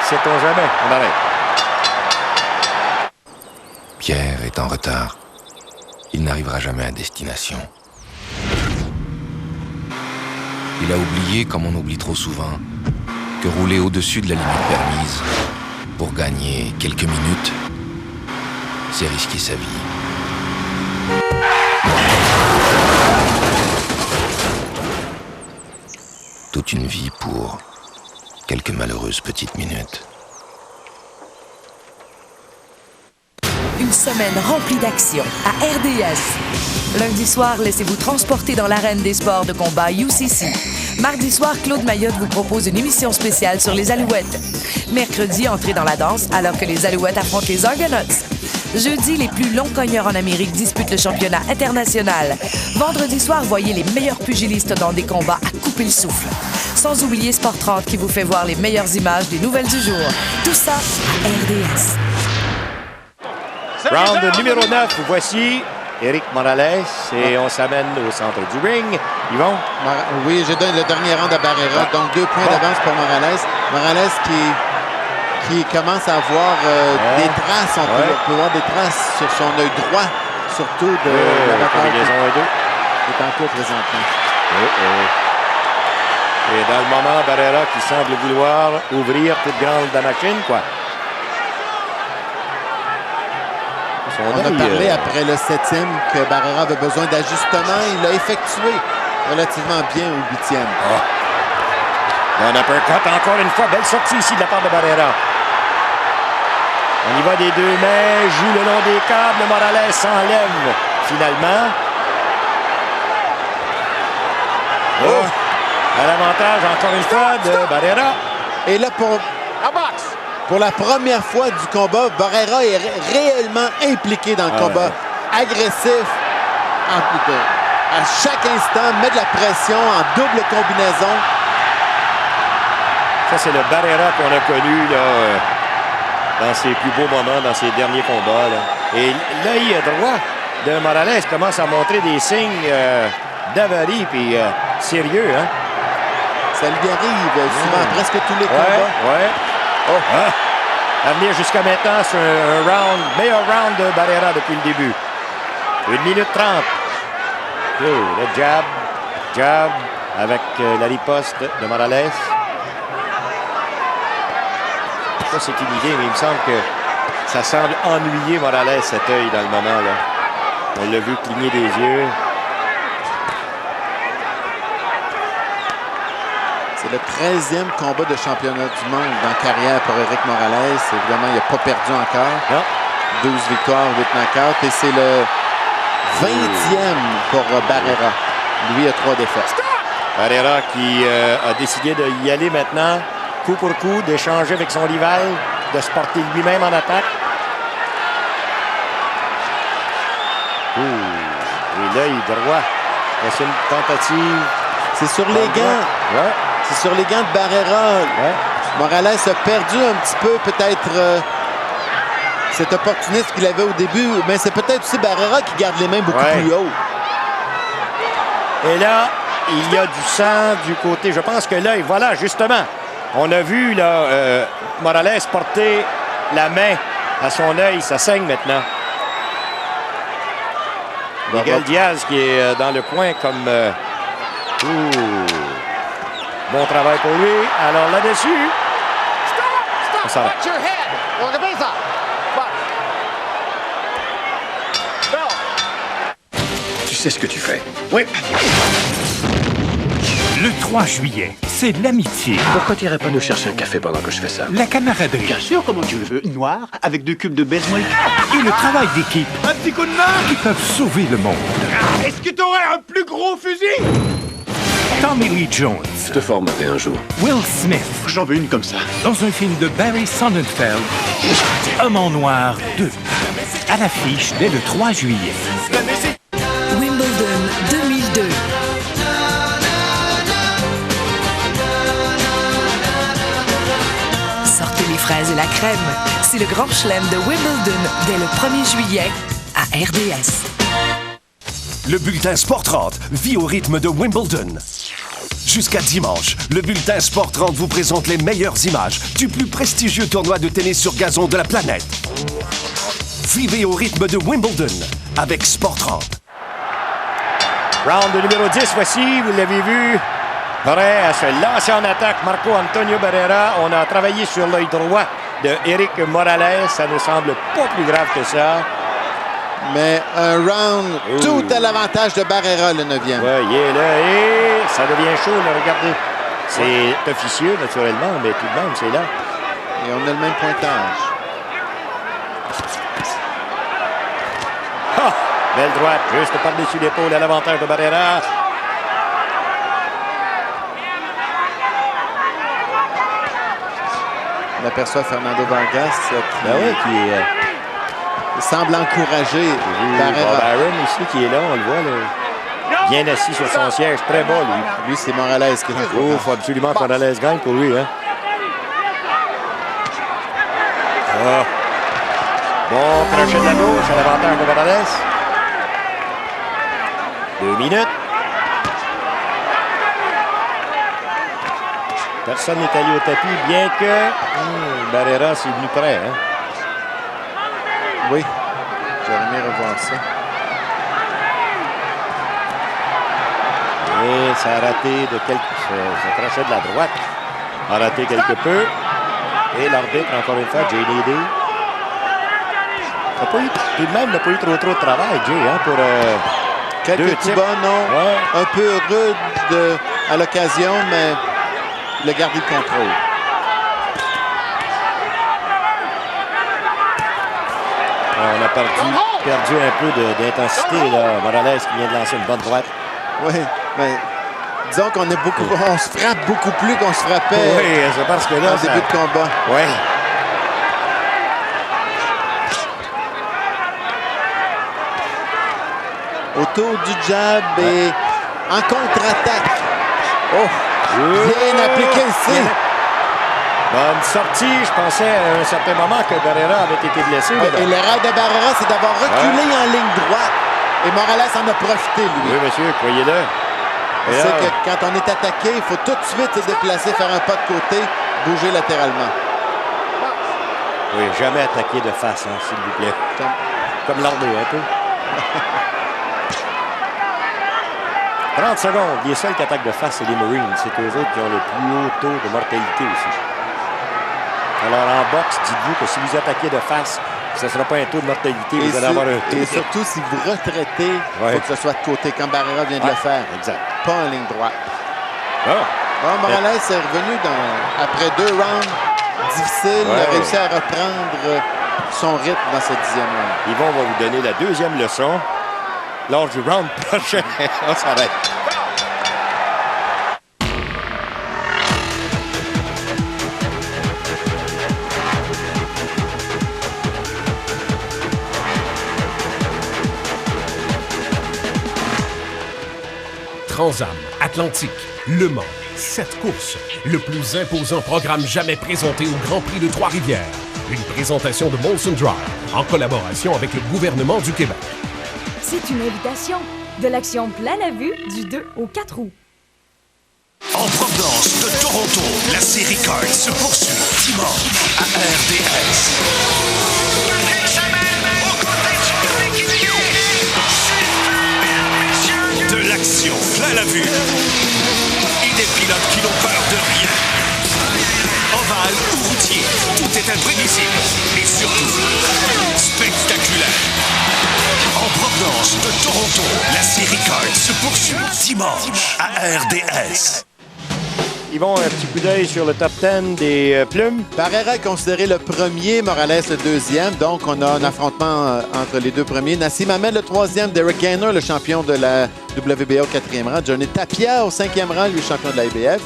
Sait-on jamais. On arrête. Pierre est en retard. Il n'arrivera jamais à destination. Il a oublié, comme on oublie trop souvent, que rouler au-dessus de la limite permise pour gagner quelques minutes, c'est risquer sa vie. Toute une vie pour quelques malheureuses petites minutes. Une semaine remplie d'action à RDS. Lundi soir, laissez-vous transporter dans l'arène des sports de combat UCC. Mardi soir, Claude Mayotte vous propose une émission spéciale sur les Alouettes. Mercredi, entrez dans la danse alors que les Alouettes affrontent les Argonauts. Jeudi, les plus longs cogneurs en Amérique disputent le championnat international. Vendredi soir, voyez les meilleurs pugilistes dans des combats à couper le souffle. Sans oublier Sport 30 qui vous fait voir les meilleures images des nouvelles du jour. Tout ça à RDS. Round numéro 9, voici Éric Morales et on s'amène au centre du ring. Yvon? Oui, j'ai donné le dernier round à Barrera, donc 2 points d'avance pour Morales. Morales qui commence à avoir des traces, on peut voir des traces sur son œil droit, surtout de la bataille qui est en cours présentement. Et dans le moment, Barrera qui semble vouloir ouvrir toute grande la machine, quoi. On a parlé après le 7e que Barrera avait besoin d'ajustement. Il l'a effectué relativement bien au 8e. Un uppercut encore une fois. Belle sortie ici de la part de Barrera. On y va des 2 mains. Joue le long des câbles. Morales s'enlève finalement. À l'avantage encore une fois de Barrera. Et là pour la première fois du combat, Barrera est réellement impliqué dans le combat. Agressif, à chaque instant, met de la pression en double combinaison. Ça, c'est le Barrera qu'on a connu là, dans ses plus beaux moments, dans ses derniers combats. Là. Et l'œil droit de Morales commence à montrer des signes d'avarie puis sérieux. Hein? Ça lui arrive souvent à presque tous les combats. À venir jusqu'à maintenant, c'est un meilleur round de Barrera depuis le début. 1 minute 30. Le jab avec la riposte de Morales. Ça, c'est une idée, mais il me semble que ça semble ennuyer Morales, cet œil, dans le moment. Là. On l'a vu cligner des yeux. C'est le 13e combat de championnat du monde en carrière pour Éric Morales. Évidemment, il n'a pas perdu encore. Non. 12 victoires, 8 knockouts. Et c'est le 20e pour Barrera. Lui a 3 défaites. Barrera qui a décidé d'y aller maintenant, coup pour coup, d'échanger avec son rival, de se porter lui-même en attaque. Et l'œil droit. C'est une tentative. C'est sur les gants. C'est sur les gants de Barrera. Morales a perdu un petit peu, peut-être, cet opportunisme qu'il avait au début. Mais c'est peut-être aussi Barrera qui garde les mains beaucoup plus haut. Et là, il y a du sang du côté. Je pense que l'œil, voilà, justement. On a vu là, Morales porter la main à son œil. Ça saigne maintenant. Miguel Diaz qui est dans le coin comme... bon travail pour lui. Alors là-dessus, On s'arrête. Tu sais ce que tu fais? Oui. Le 3 juillet, c'est l'amitié. Pourquoi t'irais pas nous chercher un café pendant que je fais ça? La camaraderie. Bien sûr, comment tu le veux. Noir, avec 2 cubes de baise-moi. Et le travail d'équipe. Un petit coup de main Qui peuvent sauver le monde. Est-ce que t'aurais un plus gros fusil? Tommy Lee Jones. Je te formaterai un jour. Will Smith. J'en veux une comme ça. Dans un film de Barry Sonnenfeld. Homme en noir 2. À l'affiche dès le 3 juillet. Wimbledon 2002. Sortez les fraises et la crème. C'est le grand chelem de Wimbledon dès le 1er juillet à RDS. Le bulletin Sport 30 vit au rythme de Wimbledon. Jusqu'à dimanche, le bulletin Sport 30 vous présente les meilleures images du plus prestigieux tournoi de tennis sur gazon de la planète. Vivez au rythme de Wimbledon avec Sport 30. Round de numéro 10, voici, vous l'avez vu. Prêt à se lancer en attaque, Marco Antonio Barrera. On a travaillé sur l'œil droit de Éric Morales. Ça ne semble pas plus grave que ça. Mais un round tout à l'avantage de Barrera, le 9e. Oui, il est là et ça devient chaud, là, regardez. C'est officieux, naturellement, mais tout de même, c'est là. Et on a le même pointage. Ah! Belle droite, juste par-dessus l'épaule à l'avantage de Barrera. On aperçoit Fernando Vargas qui semble encourager Barrera. Byron aussi qui est là, on le voit, là. Bien assis sur son siège, très bas, lui. Lui, c'est Morales qui est là. Il faut absolument que Morales gagne pour lui, hein. Ah. Bon crochet de la gauche à l'avantage de Morales. 2 minutes. Personne n'est allé au tapis, bien que Barrera s'est venu prêt. Hein? Oui, j'aurais aimé revoir ça. Et ça a raté de quelques... Ce crochet de la droite a raté quelque peu. Et l'arbitre, encore une fois, Jay Needy. Tout de même, n'a pas eu trop de travail, Jay, hein, pour... Quelques coups bas, non. Ouais. Un peu rude à l'occasion, mais il a gardé le contrôle. On a perdu un peu d'intensité, là. Morales qui vient de lancer une bonne droite. Oui, mais disons qu'on on se frappe beaucoup plus qu'on se frappait c'est parce que là, en début de combat. Oui. Autour du jab et en contre-attaque. Oh! Bien appliqué ici. Bonne sortie. Je pensais à un certain moment que Barrera avait été blessé. Et l'erreur de Barrera, c'est d'avoir reculé en ligne droite. Et Morales en a profité, lui. Oui, monsieur, croyez-le. C'est que quand on est attaqué, il faut tout de suite se déplacer, faire un pas de côté, bouger latéralement. Oui, jamais attaquer de face, hein, s'il vous plaît. Comme l'armée, un peu. 30 secondes. Les seuls qui attaquent de face, c'est les Marines. C'est eux autres qui ont le plus haut taux de mortalité aussi. Alors, en boxe, dites-vous que si vous attaquez de face, ce ne sera pas un taux de mortalité, vous allez avoir un taux. Et surtout, si vous retraitez, il faut que ce soit de côté, comme Barrera vient de le faire. Exact. Pas en ligne droite. Morales est revenu après 2 rounds difficiles. Il a réussi à reprendre son rythme dans ce 10e round. Yvon va vous donner la 2e leçon. Lors du round prochain, on s'arrête. Transam, Atlantique, Le Mans, 7 courses. Le plus imposant programme jamais présenté au Grand Prix de Trois-Rivières. Une présentation de Molson Drive en collaboration avec le gouvernement du Québec. C'est une invitation de l'action Plein à Vue du 2 au 4 août. En provenance de Toronto, la série Kart se poursuit dimanche à RDS. De l'action plein la vue et des pilotes qui n'ont peur de rien. Ovale ou routier, tout est imprévisible et surtout spectaculaire. En provenance de Toronto, la série Card se poursuit dimanche à RDS. Yvon, un petit coup d'œil sur le top 10 des plumes. Barrera est considéré le premier, Morales le deuxième. Donc, on a un affrontement entre les deux premiers. Nassim Hamed le troisième, Derek Gainer, le champion de la WBA au quatrième rang. Johnny Tapia au cinquième rang, lui champion de la IBF.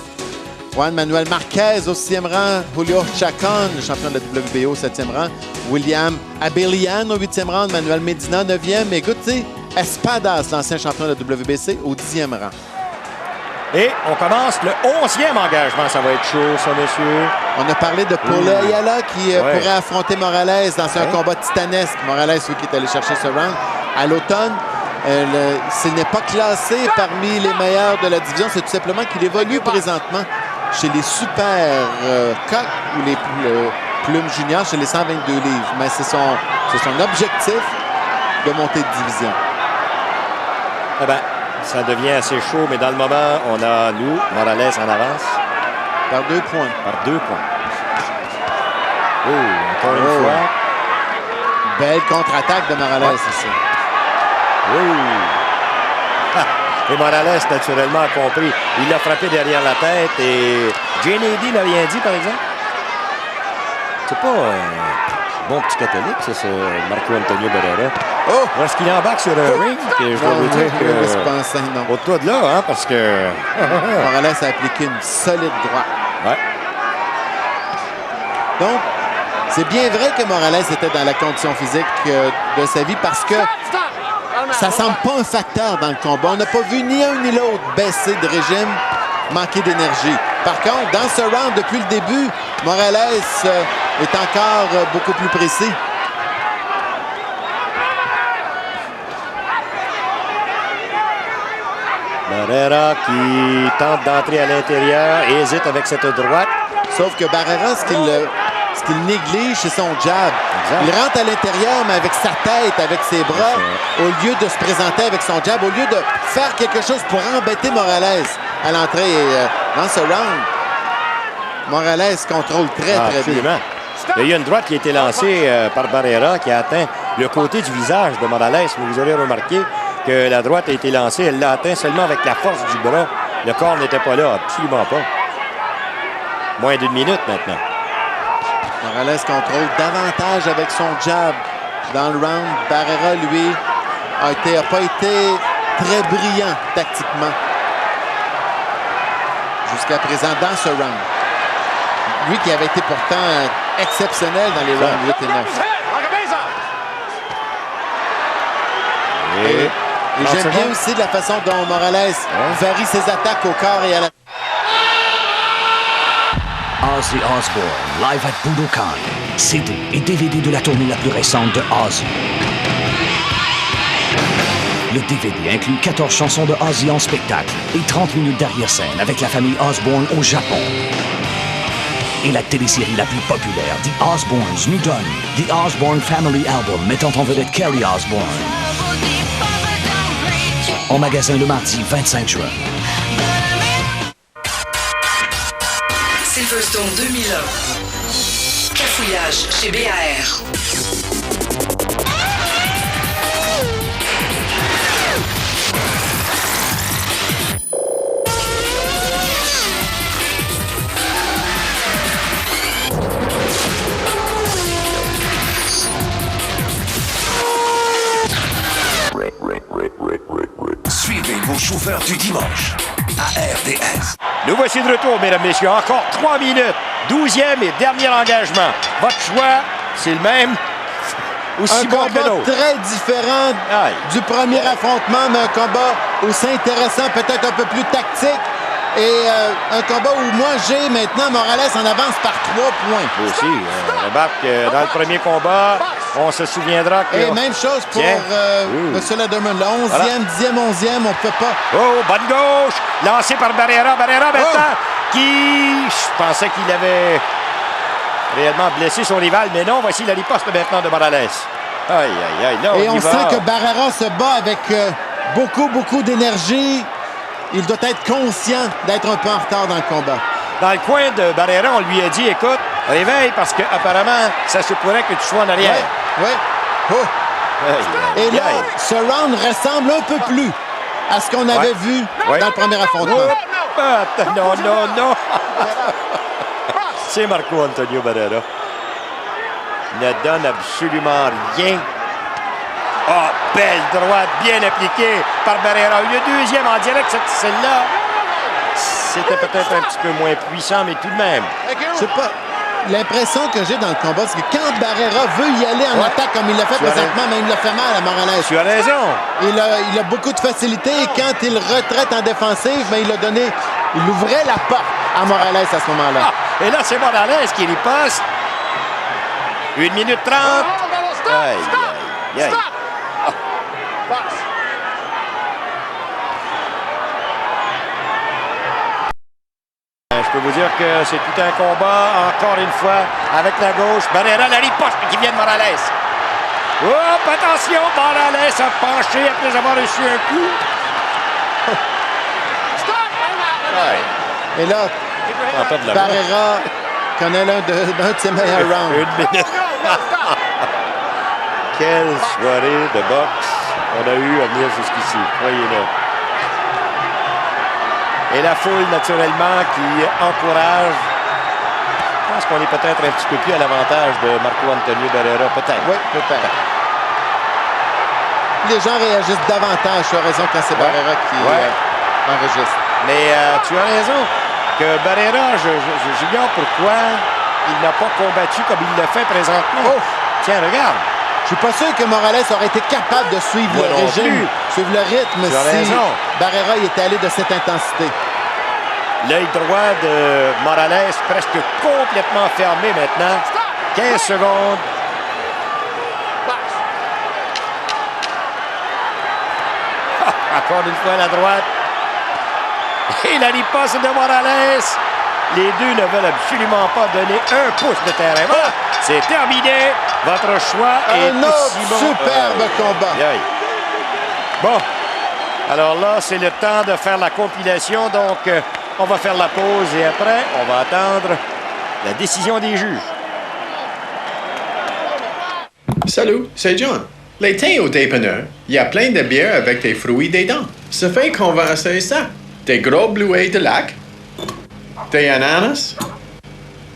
Juan Manuel Marquez au sixième rang. Julio Chacon, le champion de la WBA au septième rang. William Abelian au huitième rang. Manuel Medina, neuvième. Et Guti Espadas, l'ancien champion de la WBC, au dixième rang. Et on commence le 11e engagement. Ça va être chaud, ça, monsieur. On a parlé de Paul Ayala qui pourrait affronter Morales dans un combat titanesque. Morales, qui est allé chercher ce round à l'automne. S'il n'est pas classé parmi les meilleurs de la division, c'est tout simplement qu'il évolue présentement chez les super coqs ou les plumes juniors chez les 122 livres. Mais c'est son objectif de monter de division. Eh bien, ça devient assez chaud, mais dans le moment, on a, nous, Morales en avance. Par 2 points. Par 2 points. Oh, encore une fois. Belle contre-attaque de Morales ici. Et Morales, naturellement, a compris. Il l'a frappé derrière la tête et JNAD n'a rien dit, par exemple. C'est pas un bon petit catholique, ça, ce Marco Antonio Barrera. Oh! Lorsqu'il embarque sur un ring, je dois vous dire que... Au-delà de là, hein, parce que... Morales a appliqué une solide droite. Ouais. Donc, c'est bien vrai que Morales était dans la condition physique de sa vie parce que ça ne semble pas un facteur dans le combat. On n'a pas vu ni un ni l'autre baisser de régime, manquer d'énergie. Par contre, dans ce round, depuis le début, Morales est encore beaucoup plus précis. Barrera qui tente d'entrer à l'intérieur et hésite avec cette droite. Sauf que Barrera, ce qu'il néglige, c'est son jab. Exact. Il rentre à l'intérieur, mais avec sa tête, avec ses bras, au lieu de se présenter avec son jab, au lieu de faire quelque chose pour embêter Morales à l'entrée. Dans ce round, Morales contrôle très bien. Il y a une droite qui a été lancée par Barrera qui a atteint le côté du visage de Morales. Mais vous aurez remarqué que la droite a été lancée. Elle l'a atteint seulement avec la force du bras. Le corps n'était pas là, absolument pas. Moins d'1 minute maintenant. Morales contrôle davantage avec son jab dans le round. Barrera, lui, n'a pas été très brillant tactiquement jusqu'à présent dans ce round. Lui qui avait été pourtant exceptionnel dans les rounds 8 et 9. Et j'aime bien aussi de la façon dont Morales varie ses attaques au corps et à la... Ozzy Osbourne, live at Budokan. CD et DVD de la tournée la plus récente de Ozzy. Le DVD inclut 14 chansons de Ozzy en spectacle et 30 minutes d'arrière-scène avec la famille Osbourne au Japon. Et la télésérie la plus populaire, The Osbournes, nous donne The Osbourne Family Album mettant en vedette Kelly Osbourne. En magasin le mardi 25 juin. Silverstone 2001. Cafouillage chez BAR. Suivez vos chauffeurs du dimanche à RDS. Nous voici de retour, mesdames, messieurs. Encore 3 minutes. 12e et dernier engagement. Votre choix, c'est le même. Aussi bon que l'autre. Très différent du premier affrontement, mais un combat aussi intéressant, peut-être un peu plus tactique. Et un combat où moi, j'ai maintenant Morales en avance par 3 points. Aussi, remarque dans le premier combat, on se souviendra que... Et même chose pour M. Lederman. Le 11e, 10e, 11e, on ne peut pas... Oh, bonne gauche! Lancé par Barrera. Barrera maintenant, qui... Je pensais qu'il avait réellement blessé son rival, mais non, voici la riposte maintenant de Morales. Aïe, aïe, aïe, là, et on sent que Barrera se bat avec beaucoup d'énergie. Il doit être conscient d'être un peu en retard dans le combat. Dans le coin de Barrera, on lui a dit, écoute, Réveille parce qu'apparemment, ça se pourrait que tu sois en arrière. Oui. Oh. Et là, ce round ressemble un peu plus à ce qu'on avait vu dans le premier affrontement. Non. C'est Marco Antonio Barrera. Ne donne absolument rien. Oh, belle droite, bien appliquée par Barrera. Une deuxième en direct, celle-là, c'était peut-être un petit peu moins puissant, mais tout de même. Je sais pas. L'impression que j'ai dans le combat, c'est que quand Barrera veut y aller en attaque comme il l'a fait présentement, mais il l'a fait mal à Morales. Tu as raison. Il a beaucoup de facilité et quand il retraite en défensive, ben, il ouvrait la porte à Morales à ce moment-là. Et là, c'est Morales qui riposte. 1 minute 30. Aïe. Je peux vous dire que c'est tout un combat, encore une fois, avec la gauche. Barrera, la riposte qui vient de Morales. Hop, attention, Morales a penché après avoir reçu un coup. Et là, Barrera connaît l'un de ses meilleurs rounds. 1 minute. Quelle soirée de boxe on a eu à venir jusqu'ici, croyez-le. Et la foule, naturellement, qui encourage. Je pense qu'on est peut-être un petit peu plus à l'avantage de Marco Antonio Barrera, peut-être. Oui, peut-être. Les gens réagissent davantage, tu as raison, quand c'est Barrera qui enregistre. Mais tu as raison que Barrera, j'ignore pourquoi il n'a pas combattu comme il le fait présentement. Tiens, regarde. Je suis pas sûr que Morales aurait été capable de suivre le régime, suivre le rythme si Barrera y était allé de cette intensité. L'œil droit de Morales presque complètement fermé maintenant. 15 secondes. Encore une fois la droite. Et la riposte de Morales. Les deux ne veulent absolument pas donner un pouce de terrain. Voilà, c'est terminé. Votre choix est un autre aussi bon. superbe combat. Bon, alors là, c'est le temps de faire la compilation. Donc, on va faire la pause et après, on va attendre la décision des juges. Salut, c'est John. L'été au dépanneur, il y a plein de bières avec des fruits dedans. Ça fait qu'on va essayer ça. Des gros bleuets de lac, des ananas,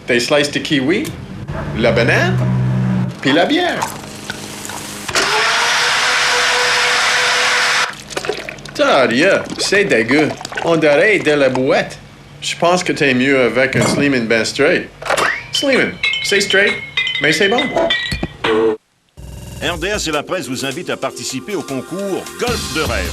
des slices de kiwi, la banane, puis la bière. Taria, c'est dégueu. On dirait de la bouette. Je pense que t'es mieux avec un Sleeman ben straight. Sleeman, c'est straight, mais c'est bon. RDS et la presse vous invitent à participer au concours Golf de rêve.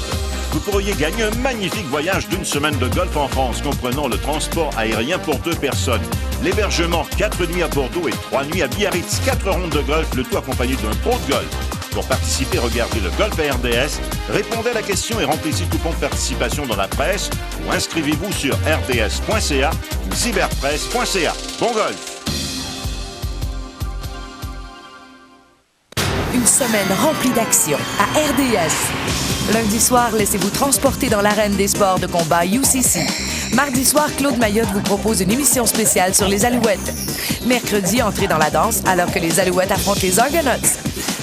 Vous pourriez gagner un magnifique voyage d'1 semaine de golf en France, comprenant le transport aérien pour 2 personnes, l'hébergement 4 nuits à Bordeaux et 3 nuits à Biarritz, 4 rondes de golf, le tout accompagné d'un pro de golf. Pour participer, regardez le Golf à RDS, répondez à la question et remplissez le coupon de participation dans la presse ou inscrivez-vous sur rds.ca ou cyberpresse.ca. Bon golf! Une semaine remplie d'action à RDS. Lundi soir, laissez-vous transporter dans l'arène des sports de combat UCC. Mardi soir, Claude Mayotte vous propose une émission spéciale sur les Alouettes. Mercredi, entrez dans la danse alors que les Alouettes affrontent les Argonauts.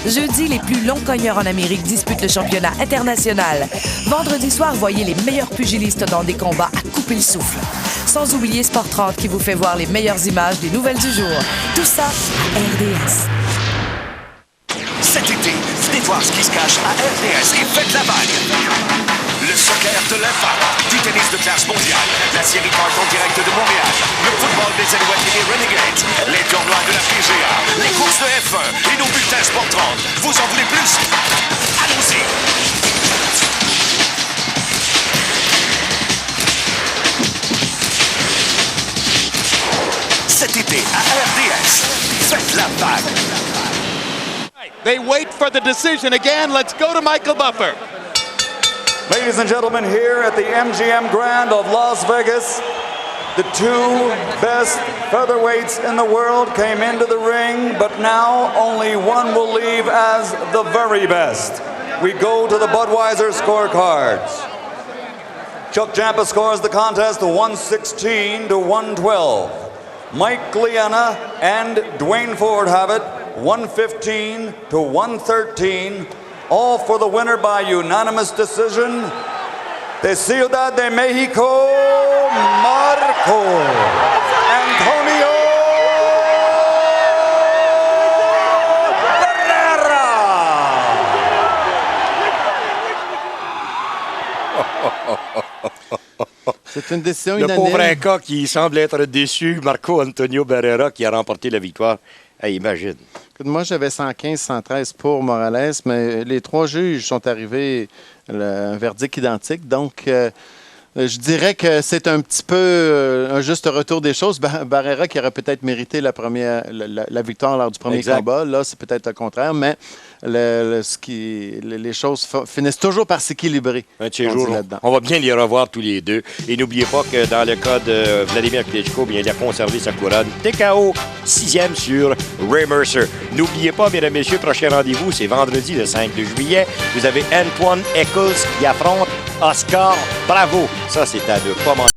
Jeudi, les plus longs cogneurs en Amérique disputent le championnat international. Vendredi soir, voyez les meilleurs pugilistes dans des combats à couper le souffle. Sans oublier Sport 30 qui vous fait voir les meilleures images des nouvelles du jour. Tout ça à RDS. Cet été, venez voir ce qui se cache à RDS et faites la vague. Le soccer de l'Impact, du tennis de classe mondiale, la série Kart en direct de Montréal, le football des Alouettes et des Renegades, les tournois de la PGA, les courses de F1 et nos bulletins Sport 30. Vous en voulez plus? Allons-y! Cet été à RDS, faites la vague. They wait for the decision again. Let's go to Michael Buffer. Ladies and gentlemen, here at the MGM Grand of Las Vegas, the 2 best featherweights in the world came into the ring, but now only one will leave as the very best. We go to the Budweiser scorecards. Chuck Champa scores the contest 116 to 112. Mike Liana and Dwayne Ford have it, 115 to 113. All for the winner by unanimous decision. De Ciudad de Mexico, Marco Antonio C'est une décision Le unanime. pauvre Inca qui semble être déçu, Marco Antonio Barrera, qui a remporté la victoire. Hey, imagine. Écoute, moi, j'avais 115-113 pour Morales, mais les trois juges sont arrivés à un verdict identique. Donc, je dirais que c'est un petit peu un juste retour des choses. Barrera qui aurait peut-être mérité la victoire lors du premier Exact. combat. Là, c'est peut-être le contraire, mais les choses finissent toujours par s'équilibrer. Un de ces jours, on va bien les revoir tous les deux. Et n'oubliez pas que dans le cas de Vladimir Klitschko, bien, il a conservé sa couronne. TKO 6e sur Ray Mercer. N'oubliez pas, mesdames et messieurs, prochain rendez-vous, c'est vendredi le 5 juillet. Vous avez Antoine Eccles qui affronte Oscar Bravo. Ça, c'est à ne pas manquer.